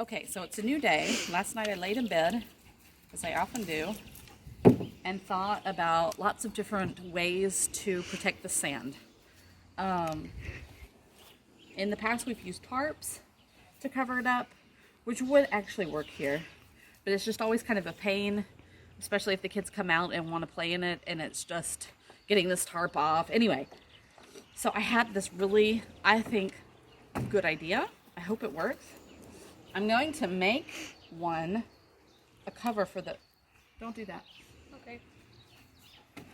Okay, so it's a new day. Last night I laid in bed, as I often do, and thought about lots of different ways to protect the sand. In the past we've used tarps to cover it up, which would actually work here, but it's just always kind of a pain, especially if the kids come out and want to play in it and it's just getting this tarp off. Anyway, so I had this really, I think, good idea. I hope it works. I'm going to make a cover for the, don't do that. Okay.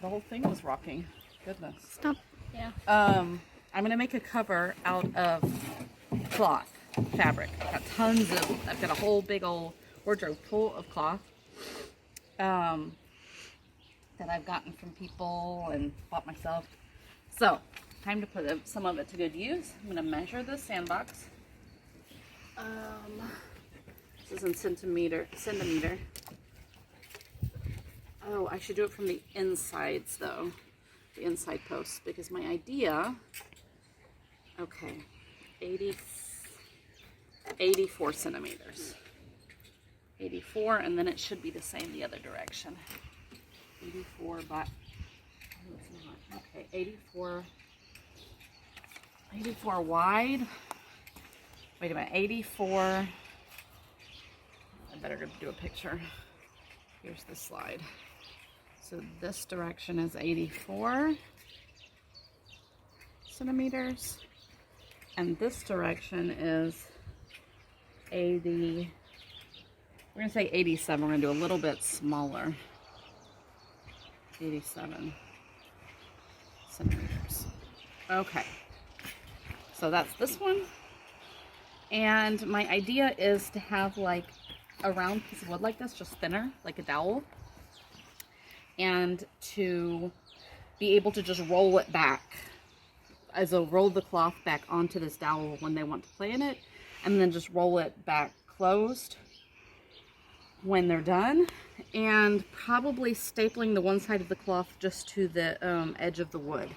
The whole thing was rocking. Goodness. Stop. Yeah. I'm going to make a cover out of cloth, fabric. I've got a whole big old wardrobe full of cloth that I've gotten from people and bought myself. So, time to put some of it to good use. I'm going to measure the Sandbox. This is in centimeter. Oh, I should do it from the insides though. The inside posts, because my idea, okay, 84 centimeters. 84, and then it should be the same the other direction. 84 by, oh, it's not. Okay, 84 wide. Wait a minute, 84. I better do a picture. Here's the slide. So this direction is 84 centimeters. And this direction is 80. We're going to say 87. We're going to do a little bit smaller. 87 centimeters. Okay. So that's this one. And my idea is to have like a round piece of wood like this, just thinner, like a dowel. And to be able to just roll it back. As a roll the cloth back onto this dowel when they want to play in it. And then just roll it back closed when they're done. And probably stapling the one side of the cloth just to the edge of the wood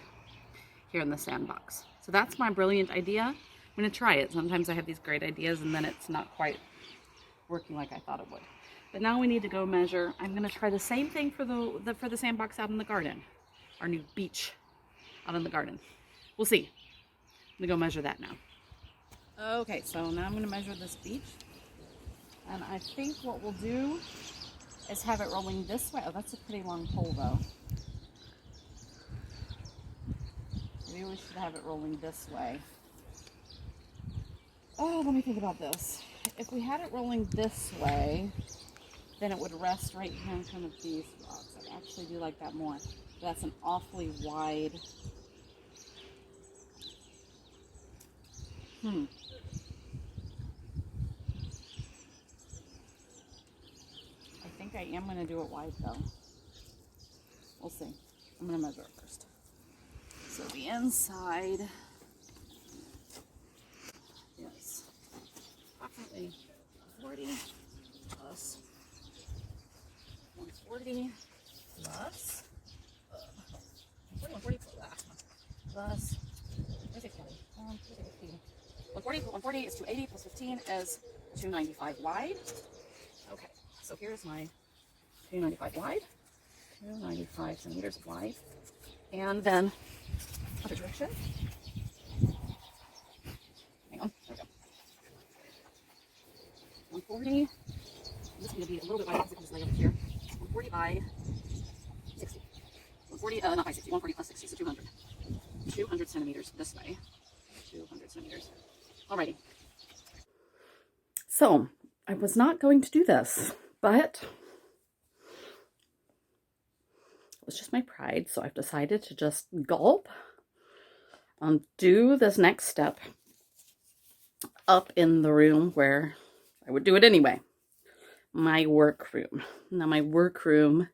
here in the Sandbox. So that's my brilliant idea. I'm going to try it. Sometimes I have these great ideas and then it's not quite working like I thought it would. But now we need to go measure. I'm going to try the same thing for the Sandbox out in the garden. Our new beach out in the garden. We'll see. I'm going to go measure that now. Okay, so now I'm going to measure this beach. And I think what we'll do is have it rolling this way. Oh, that's a pretty long pole though. Maybe we should have it rolling this way. Oh, let me think about this. If we had it rolling this way, then it would rest right here in front of these rocks. I actually do like that more. That's an awfully wide. I think I am going to do it wide though. We'll see. I'm going to measure it first. So the inside is approximately 40 plus 140 plus 140 plus 140 is 280 plus 15 is 295 wide. Okay, so here's my 295 wide, 295 centimeters wide, and then other direction. Hang on, there we go. 140. This is going to be a little bit wider because I can just lay over here. 140 by 60. 140, not by 60, 140 plus 60, so 200. 200 centimeters this way. 200 centimeters. Alrighty. So, I was not going to do this, but it was just my pride, so I've decided to just gulp and do this next step up in the room where I would do it anyway. My workroom. Now, my workroom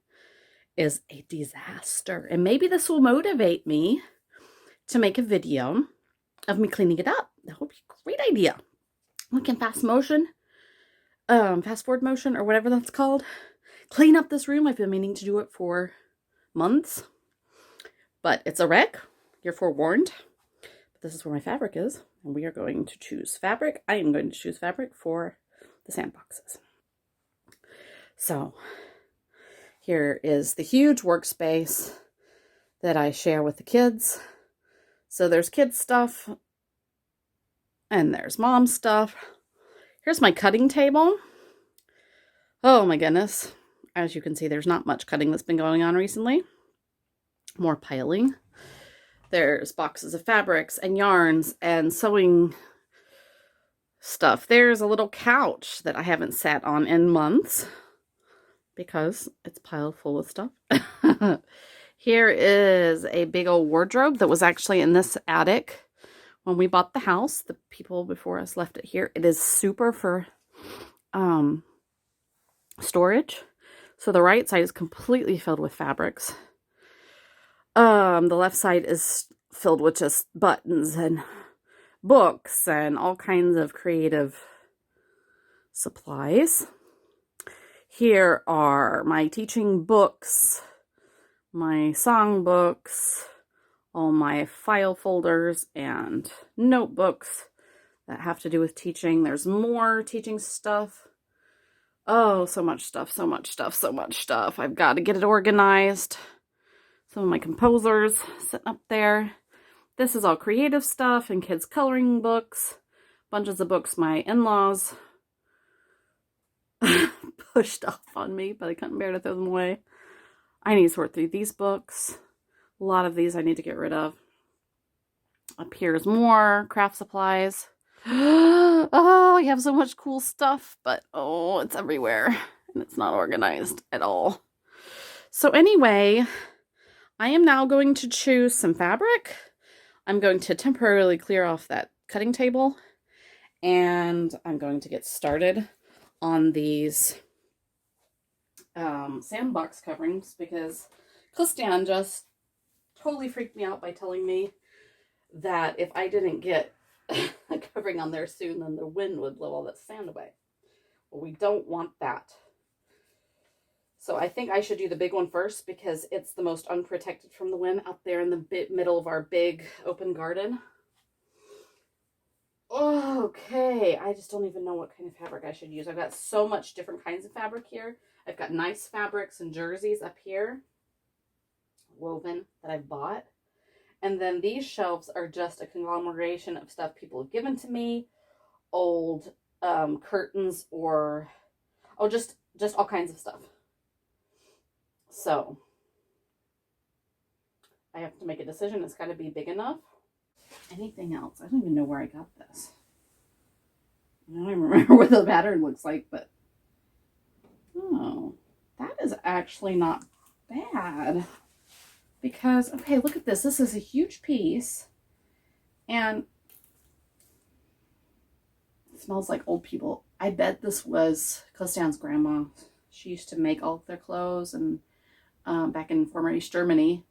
is a disaster, and maybe this will motivate me to make a video of me cleaning it up. That would be a great idea. We can fast forward motion, or whatever that's called. Clean up this room. I've been meaning to do it for months, but it's a wreck. You're forewarned. But this is where my fabric is, and we are going to choose fabric. I am going to choose fabric for the sandboxes. So here is the huge workspace that I share with the kids. So there's kids stuff and there's mom stuff. Here's my cutting table. Oh my goodness. As you can see, there's not much cutting that's been going on recently. More piling. There's boxes of fabrics and yarns and sewing stuff. There's a little couch that I haven't sat on in months because it's piled full of stuff. Here is a big old wardrobe that was actually in this attic when we bought the house. The people before us left it here. It is super for storage. So the right side is completely filled with fabrics. The left side is filled with just buttons and books and all kinds of creative supplies. Here are my teaching books, my song books, all my file folders and notebooks that have to do with teaching. There's more teaching stuff. Oh, so much stuff, so much stuff, so much stuff. I've got to get it organized. Some of my composers sitting up there. This is all creative stuff and kids' coloring books. Bunches of books my in-laws pushed off on me, but I couldn't bear to throw them away. I need to sort through these books. A lot of these I need to get rid of. Up here is more craft supplies. Oh, I have so much cool stuff, but oh, it's everywhere and it's not organized at all. So anyway, I am now going to choose some fabric. I'm going to temporarily clear off that cutting table and I'm going to get started on these sandbox coverings because Christian just totally freaked me out by telling me that if I didn't get a covering on there soon, then the wind would blow all that sand away. Well, we don't want that. So I think I should do the big one first because it's the most unprotected from the wind out there in the middle of our big open garden. Okay, I just don't even know what kind of fabric I should use. I've got so much different kinds of fabric here. I've got nice fabrics and jerseys up here, woven, that I've bought. And then these shelves are just a conglomeration of stuff people have given to me, old curtains or, oh, just all kinds of stuff. So I have to make a decision. It's got to be big enough. Anything else? I don't even know where I got this. I don't even remember what the pattern looks like, but oh, that is actually not bad. Because, okay, look at this. This is a huge piece. And it smells like old people. I bet this was Christian's grandma. She used to make all of their clothes. And back in former East Germany,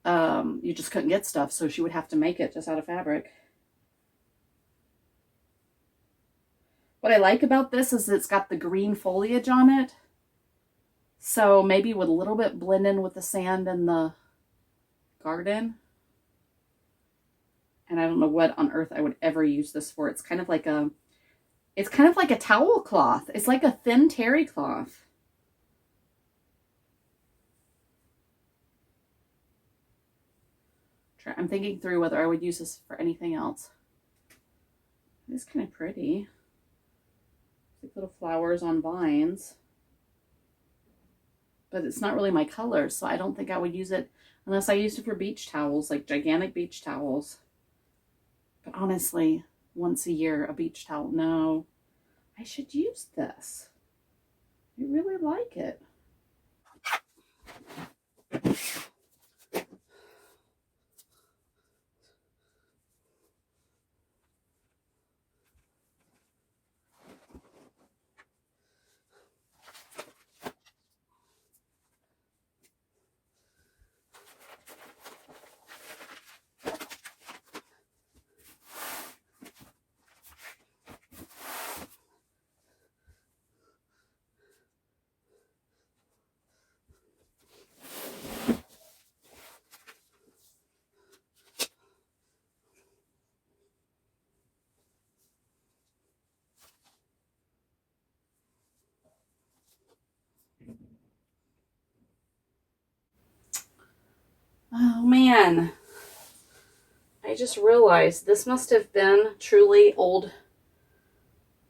you just couldn't get stuff. So she would have to make it just out of fabric. What I like about this is it's got the green foliage on it. So maybe would a little bit blend in with the sand in the garden. And I don't know what on earth I would ever use this for. It's kind of like a towel cloth. It's like a thin terry cloth. I'm thinking through whether I would use this for anything else. It's kind of pretty. Like little flowers on vines. But it's not really my color, so I don't think I would use it unless I used it for beach towels, like gigantic beach towels. But honestly, once a year, a beach towel, no. I should use this. I really like it. Oh man, I just realized this must have been truly old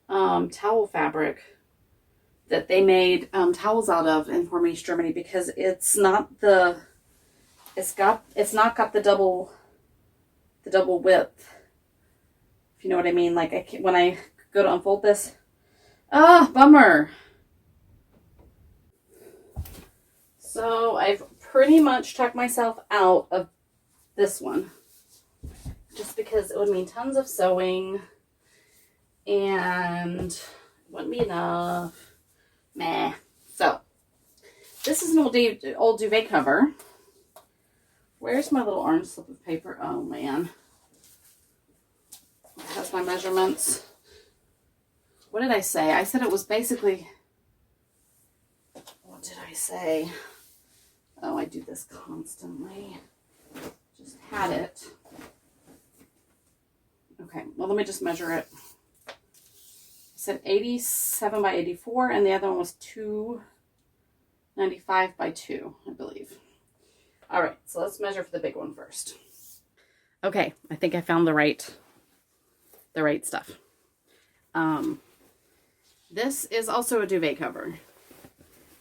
towel fabric that they made towels out of in former East Germany, because it's not got the double width, if you know what I mean. Like when I go to unfold this, bummer. So I've pretty much tucked myself out of this one, just because it would mean tons of sewing and it wouldn't be enough. Meh. So this is an old duvet cover. Where's my little orange slip of paper? Oh man. It has my measurements. What did I say? I said it was basically, what did I say? Oh, I do this constantly. Just had it. Okay, well, let me just measure it. I said 87 by 84, and the other one was 295 by 2, I believe. All right, so let's measure for the big one first. Okay, I think I found the right stuff. This is also a duvet cover.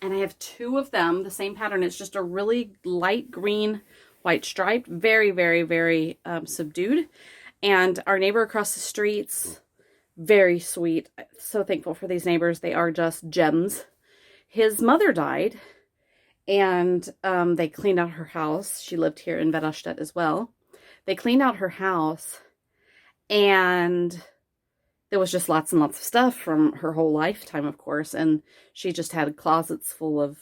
And I have 2 of them, the same pattern. It's just a really light green, white striped, very, very, very subdued. And our neighbor across the street's very sweet. So thankful for these neighbors. They are just gems. His mother died, and they cleaned out her house. She lived here in Vedderstedt as well. They cleaned out her house, and there was just lots and lots of stuff from her whole lifetime, of course, and she just had closets full of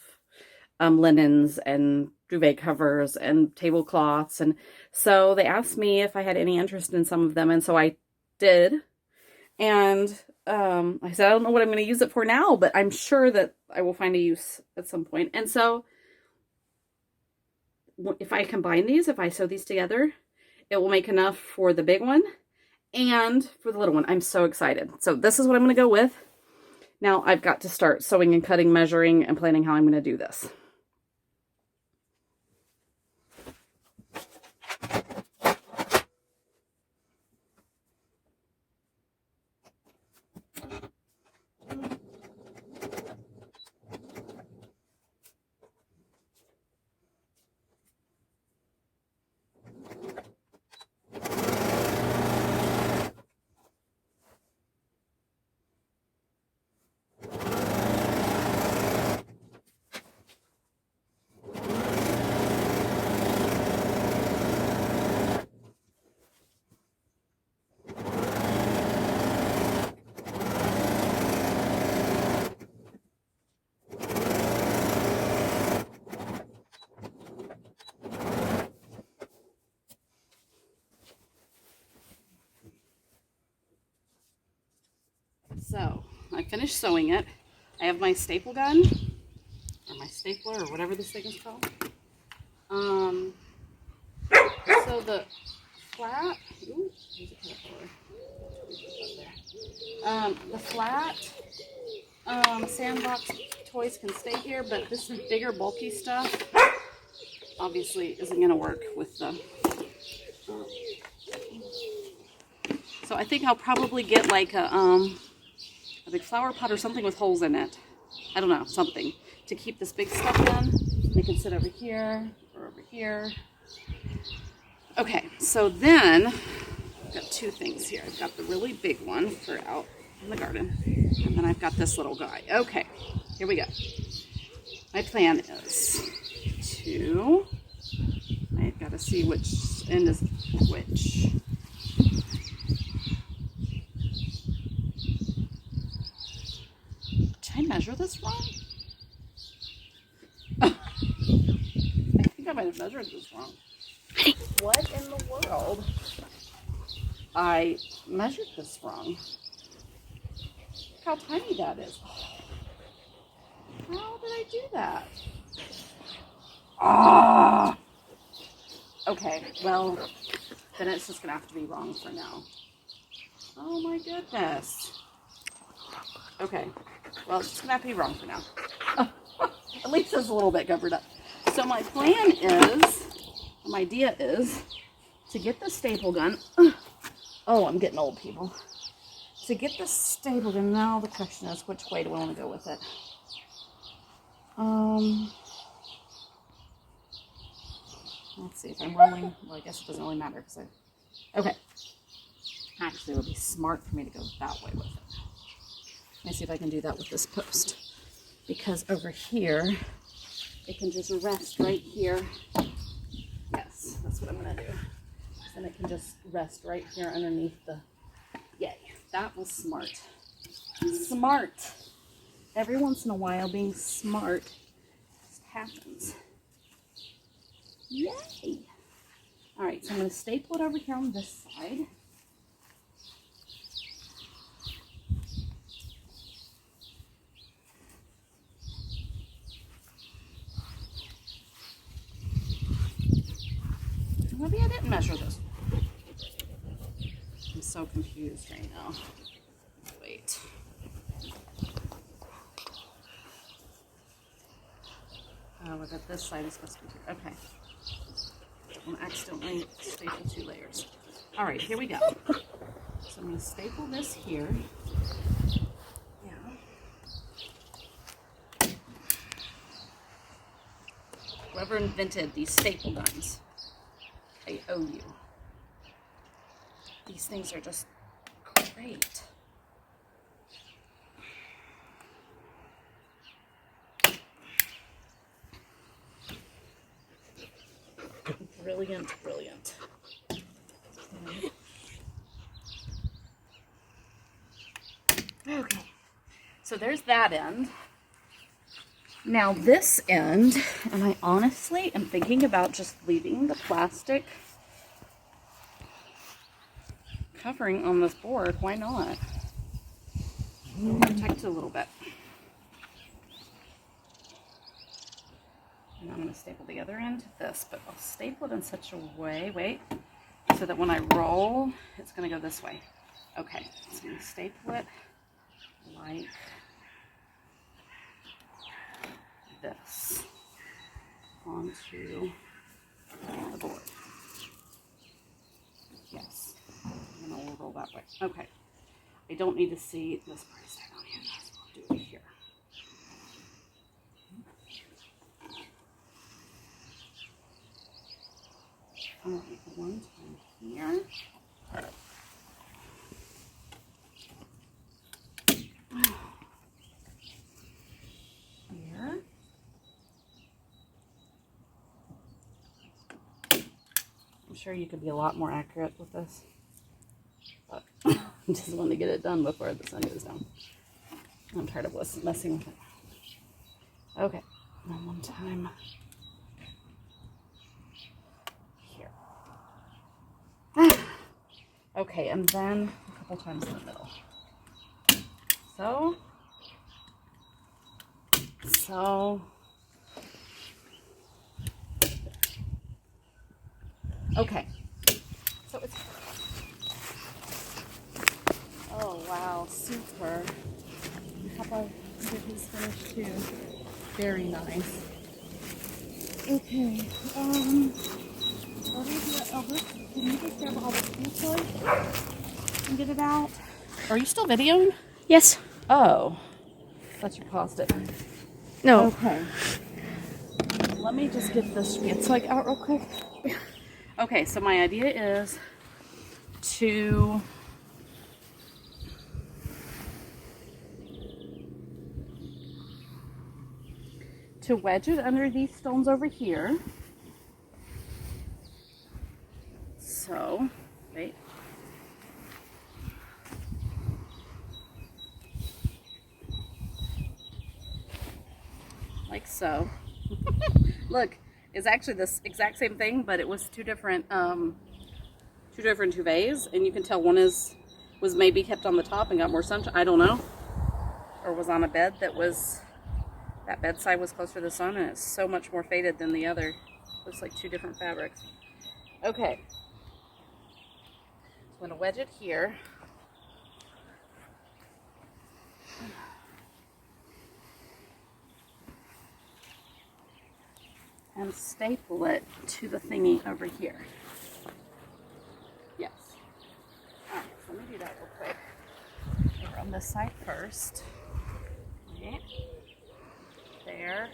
linens and duvet covers and tablecloths, and so they asked me if I had any interest in some of them, and so I did, and I said, I don't know what I'm going to use it for now, but I'm sure that I will find a use at some point. And so if I combine these, if I sew these together, it will make enough for the big one and for the little one. I'm so excited. So this is what I'm going to go with. Now I've got to start sewing and cutting, measuring, and planning how I'm going to do this. So I finished sewing it. I have my staple gun, or my stapler, or whatever this thing is called. So the flat, ooh, there's a cut the flat Sandbox toys can stay here, but this is bigger, bulky stuff obviously isn't going to work with the. So I think I'll probably get like a big flower pot or something with holes in it. I don't know, something to keep this big stuff in. They can sit over here or over here. Okay, so then I've got 2 things here. I've got the really big one for out in the garden, and then I've got this little guy. Okay, here we go. My plan is to, I've got to see which end is which. Did I measure this wrong? I think I might have measured this wrong. What in the world? I measured this wrong. Look how tiny that is. How did I do that? Ah! Okay, well, then it's just gonna have to be wrong for now. Oh my goodness. Okay, well, it's just gonna have to be wrong for now. At least it's a little bit covered up. So my plan is My idea is to get the staple gun. Oh, I'm getting old, people. To get the staple gun, now the question is, which way do I want to go with it? Let's see if I'm rolling. Well, I guess it doesn't really matter because okay. Actually, it would be smart for me to go that way with it. Let me see if I can do that with this post. Because over here, it can just rest right here. Yes, that's what I'm going to do. Then it can just rest right here underneath the... Yay, that was smart. Smart. Every once in a while, being smart just happens. Yay. All right, so I'm going to staple it over here on this side. Maybe I didn't measure this. I'm so confused right now. Wait. Oh, look at this side is supposed to be here. Okay. I'm accidentally stapled 2 layers. All right, here we go. So I'm going to staple this here. Yeah. Whoever invented these staple guns, I owe you. These things are just great. Brilliant, brilliant. Okay, so there's that end. Now this end, and I honestly am thinking about just leaving the plastic covering on this board. Why not? Protect it a little bit. And I'm going to staple the other end to this, but I'll staple it in such a way, so that when I roll, it's going to go this way. Okay, so I'm going to staple it like this onto the board. Yes, and then I'll roll that way. Okay, I don't need to see this price tag on here. That's what I'll do here. All right, one time here. Here. I'm sure you could be a lot more accurate with this, but I just want to get it done before the sun goes down. I'm tired of messing with it. Okay, and one time here. Okay, and then a couple times in the middle. So, okay. So it's, oh wow, super. Papa did his finish too. Very nice. Okay, what do you do, Albert? Can you just grab all the food toys and get it out? Are you still videoing? Yes. Oh, I thought you paused it. No. Okay. Let me just get this spielzeug out real quick. Okay, so my idea is to wedge it under these stones over here. So, wait. Like so. Look, it's actually this exact same thing, but it was two different duvets, and you can tell one was maybe kept on the top and got more sunshine. I don't know, or was on a bed that bedside was closer to the sun, and it's so much more faded than the other. Looks like two different fabrics. Okay, so I'm gonna wedge it here. and staple it to the thingy over here. Yes. Alright, so let me do that real quick. Over on this side first. Okay. There.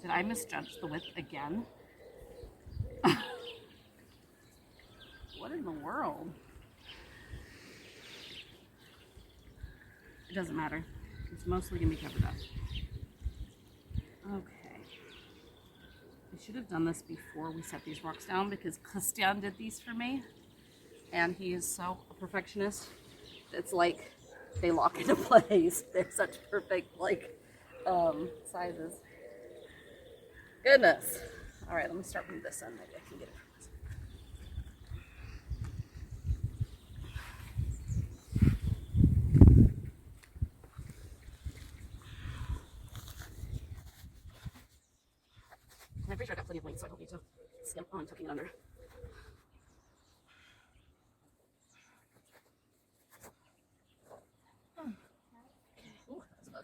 Did I misjudge the width again? What in the world? It doesn't matter. It's mostly going to be covered up. Okay. I should have done this before we set these rocks down because Christian did these for me. And he is so a perfectionist. It's like they lock into place. They're such perfect, like, sizes. Goodness. All right, let me start from this end. Maybe I can get it. I'm pretty sure I got plenty of weight, so I don't need to skimp on tucking it under. Okay. Ooh, that's a bug.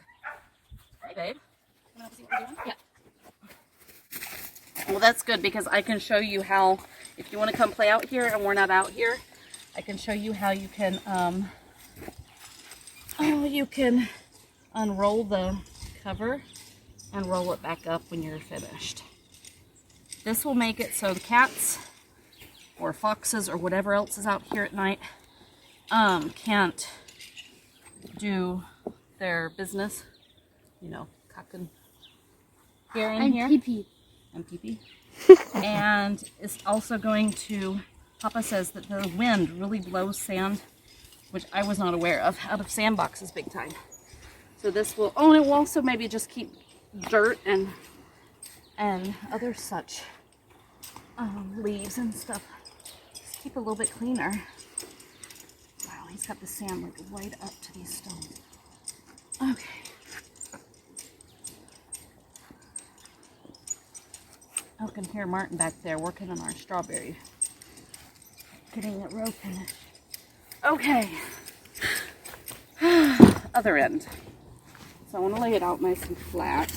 Hey, babe. You want to see what we're doing? Yeah. Well, that's good because I can show you how, if you want to come play out here and we're not out here, I can show you how you can, you can unroll the cover and roll it back up when you're finished. This will make it so the cats or foxes or whatever else is out here at night can't do their business, you know, cocking here and here. Pee-pee. And pee-pee. And it's also going to, Papa says that the wind really blows sand, which I was not aware of, out of sandboxes big time. So this will, oh, and it will also maybe just keep dirt and other such leaves and stuff. Just keep it a little bit cleaner. Wow, he's got the sand like right up to these stones. Okay. I can hear Martin back there working on our strawberry. Getting the row finished. Okay. Other end. So I want to lay it out nice and flat.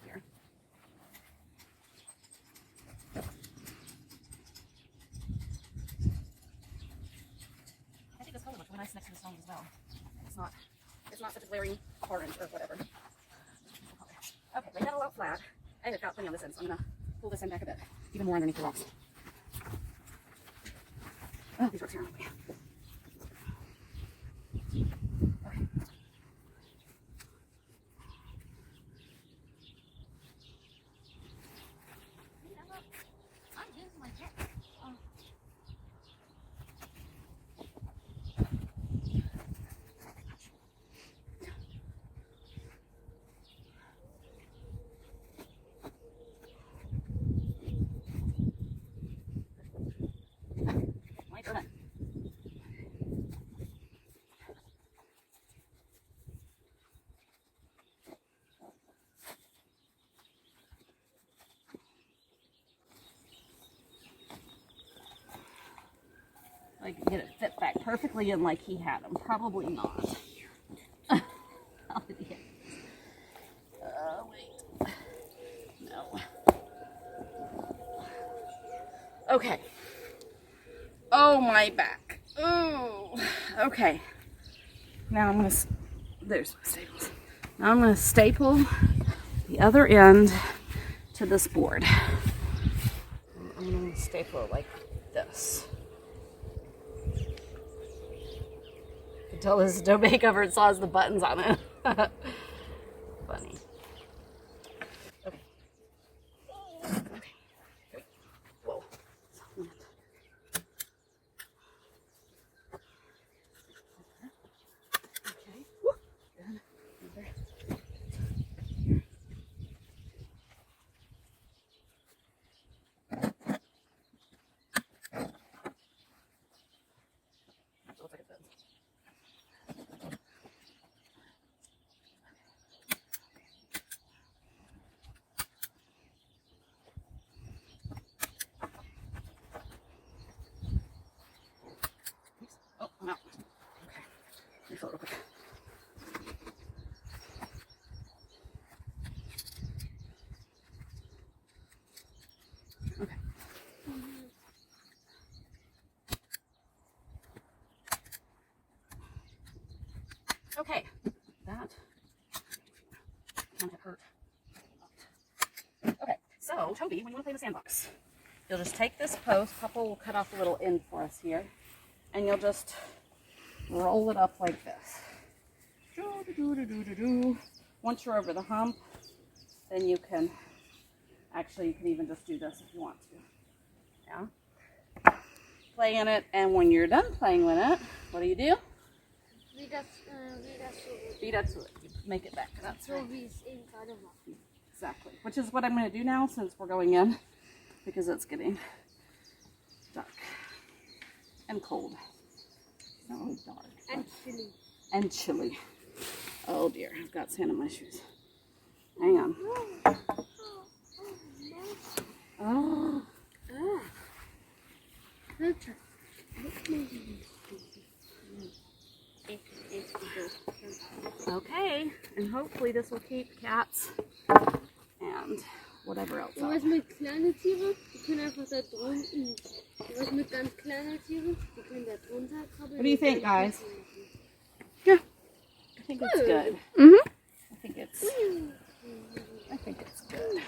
Here. I think this color looks really nice next to the stones as well. It's not such a glaring orange or whatever. Okay, lay that all out flat. I have got plenty on this end, so I'm going to pull this end back a bit. Even more underneath the rocks. Oh, these rocks are on the way. Okay. I'm using my jet. I can get it fit back perfectly in like he had them. Probably not. How did he get wait. No. Okay. Oh, my back. Ooh. Okay. Now I'm going to, there's my staples. Now I'm going to staple the other end to this board. I'm going to staple it like this. Until this domain cover saw the buttons on it. Funny. Okay. Okay. Whoa. Okay. Woo. Good. There. Looks like it fits. Okay, that kind of hurt. Okay, so Toby, when you want to play the sandbox, you'll just take this post. Papa will cut off a little end for us here, and you'll just roll it up like this. Once you're over the hump, then you can, actually you can even just do this if you want to. Yeah. Play in it, and when you're done playing with it, what do? Beat up to it. You make it back. That's right. Exactly. Which is what I'm going to do now since we're going in, because it's getting dark and cold. It's not really dark. And chilly. And chilly. Oh dear, I've got sand in my shoes. Hang on. Oh. Okay, and hopefully this will keep cats and whatever else. Und was mit kleinen Tieren, die können einfach da drunten. Und was mit ganz kleinen Tieren, die können da drunter krabbeln. What do you think, guys? Yeah. I think it's good. Mhm. I think it's good.